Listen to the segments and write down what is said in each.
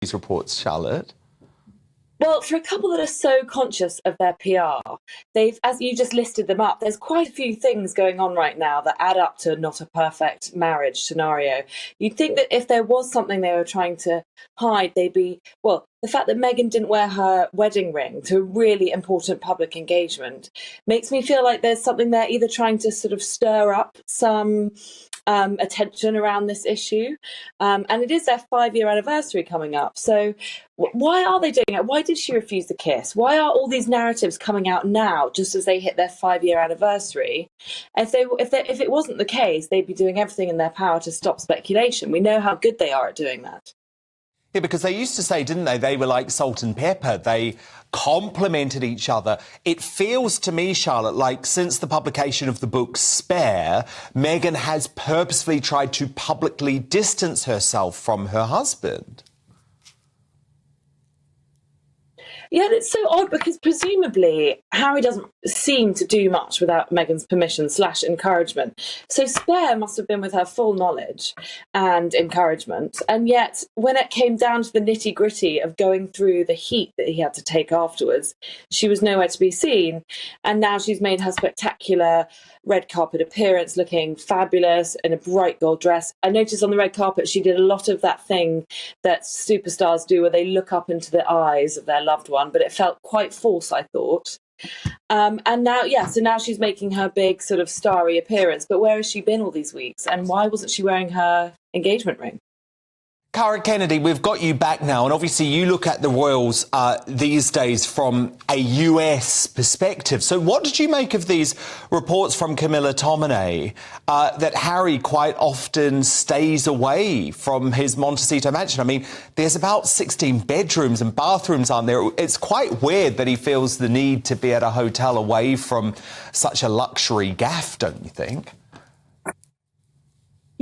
these reports, Charlotte? Well, for a couple that are so conscious of their PR, they've, as you just listed them up, there's quite a few things going on right now that add up to not a perfect marriage scenario. You'd think that if there was something they were trying to hide, they'd be, well, the fact that Meghan didn't wear her wedding ring to a really important public engagement makes me feel like there's something they're either trying to sort of stir up some attention around this issue. And it is their 5-year anniversary coming up. So why are they doing it? Why did she refuse the kiss? Why are all these narratives coming out now, just as they hit their 5-year anniversary? If it wasn't the case, they'd be doing everything in their power to stop speculation. We know how good they are at doing that. Yeah, because they used to say, didn't they? They were like salt and pepper. They complemented each other. It feels to me, Charlotte, like since the publication of the book Spare, Meghan has purposefully tried to publicly distance herself from her husband. Yeah, it's so odd because presumably Harry doesn't seem to do much without Meghan's permission / encouragement. So Spare must have been with her full knowledge and encouragement. And yet when it came down to the nitty gritty of going through the heat that he had to take afterwards, she was nowhere to be seen. And now she's made her spectacular red carpet appearance looking fabulous in a bright gold dress. I noticed on the red carpet she did a lot of that thing that superstars do where they look up into the eyes of their loved one, but it felt quite false, I thought. And now, so now she's making her big sort of starry appearance. But where has she been all these weeks? And why wasn't she wearing her engagement ring? Cara Kennedy, we've got you back now, and obviously you look at the royals these days from a US perspective. So what did you make of these reports from Camilla Tominey that Harry quite often stays away from his Montecito mansion? I mean, there's about 16 bedrooms and bathrooms on there. It's quite weird that he feels the need to be at a hotel away from such a luxury gaff, don't you think?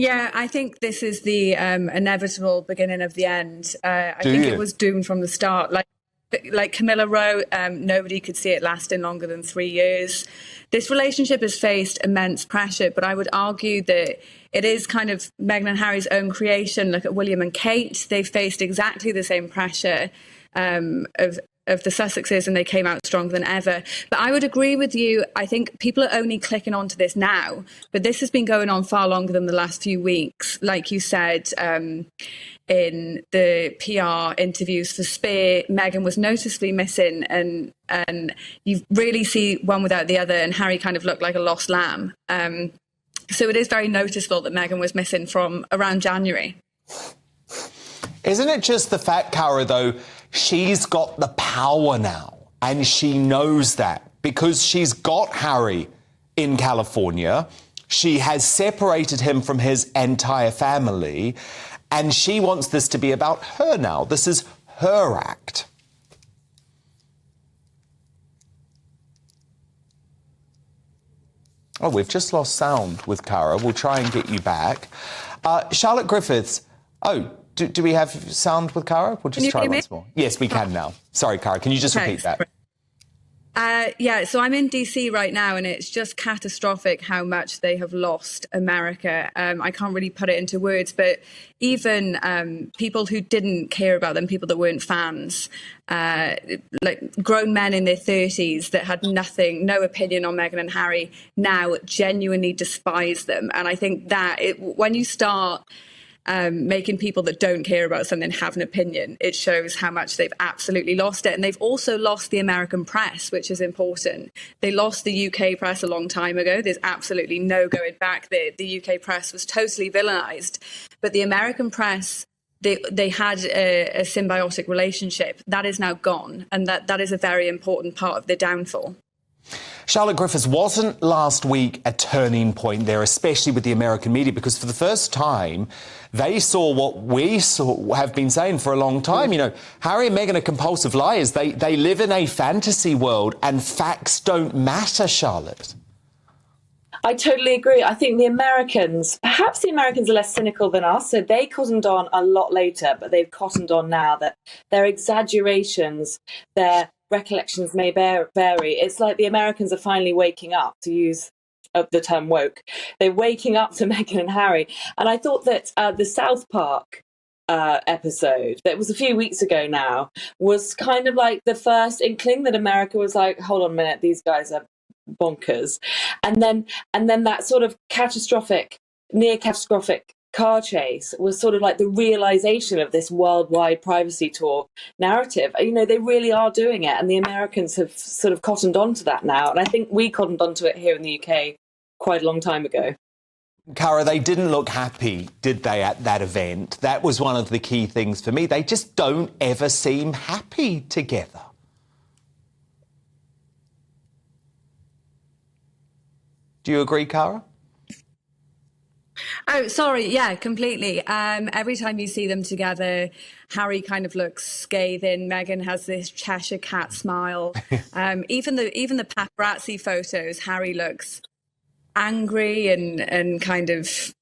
Yeah, I think this is the inevitable beginning of the end. I think it was doomed from the start. Like Camilla wrote, nobody could see it lasting longer than 3 years. This relationship has faced immense pressure, but I would argue that it is kind of Meghan and Harry's own creation. Look at William and Kate. They've faced exactly the same pressure of the Sussexes, and they came out stronger than ever. But I would agree with you. I think people are only clicking onto this now, but this has been going on far longer than the last few weeks. Like you said, in the PR interviews for Spear, Meghan was noticeably missing, and you really see one without the other, and Harry kind of looked like a lost lamb. So it is very noticeable that Meghan was missing from around January. Isn't it just the fact, Cara, though, she's got the power now, and she knows that because she's got Harry in California. She has separated him from his entire family, and she wants this to be about her now. This is her act. Oh, we've just lost sound with Cara. We'll try and get you back. Charlotte Griffiths. Oh, do we have sound with Cara? We'll just try once more. Yes, we can now. Sorry, Cara. Can you just repeat that? So I'm in DC right now, and it's just catastrophic how much they have lost America. I can't really put it into words, but even people who didn't care about them, people that weren't fans, like grown men in their 30s that had no opinion on Meghan and Harry, now genuinely despise them. And I think that when you start making people that don't care about something have an opinion, it shows how much they've absolutely lost it. And they've also lost the American press, which is important. They lost the UK press a long time ago. There's absolutely no going back. The UK press was totally villainized. But the American press, they had a symbiotic relationship. That is now gone. And that is a very important part of the downfall. Charlotte Griffiths, wasn't last week a turning point there, especially with the American media? Because for the first time, they saw what we have been saying for a long time. You know, Harry and Meghan are compulsive liars. They live in a fantasy world, and facts don't matter, Charlotte. I totally agree. I think perhaps the Americans are less cynical than us, so they cottoned on a lot later, but they've cottoned on now that their exaggerations, their recollections may vary. It's like the Americans are finally waking up, to use the term woke. They're waking up to Meghan and Harry. And I thought that the South Park episode that was a few weeks ago now was kind of like the first inkling that America was like, hold on a minute, these guys are bonkers. And then that sort of near catastrophic car chase was sort of like the realization of this worldwide privacy tour narrative. You know, they really are doing it, and the Americans have sort of cottoned on to that now. And I think we cottoned onto it here in the UK quite a long time ago. Cara, they didn't look happy, did they, at that event? That was one of the key things for me. They just don't ever seem happy together. Do you agree, Cara? Oh, sorry. Yeah, completely. Every time you see them together, Harry kind of looks scathing. Meghan has this Cheshire cat smile. Even the paparazzi photos, Harry looks angry and kind of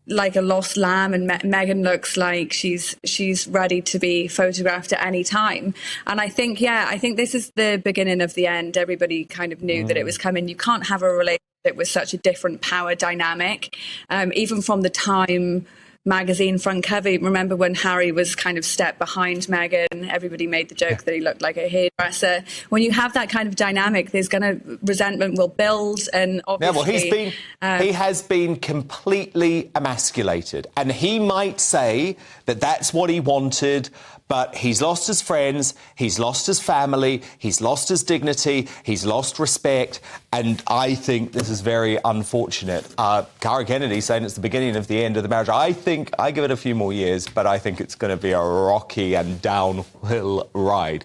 like a lost lamb, and Meghan looks like she's ready to be photographed at any time. And I think this is the beginning of the end. Everybody kind of knew that it was coming. You can't have a relationship with such a different power dynamic, even from the Time magazine front cover. Remember when Harry was kind of stepped behind Meghan? Everybody made the joke that he looked like a hairdresser. When you have that kind of dynamic, resentment will build, and obviously, he has been completely emasculated, and he might say that that's what he wanted. But he's lost his friends, he's lost his family, he's lost his dignity, he's lost respect, and I think this is very unfortunate. Cara Kennedy saying it's the beginning of the end of the marriage. I give it a few more years, but I think it's going to be a rocky and downhill ride.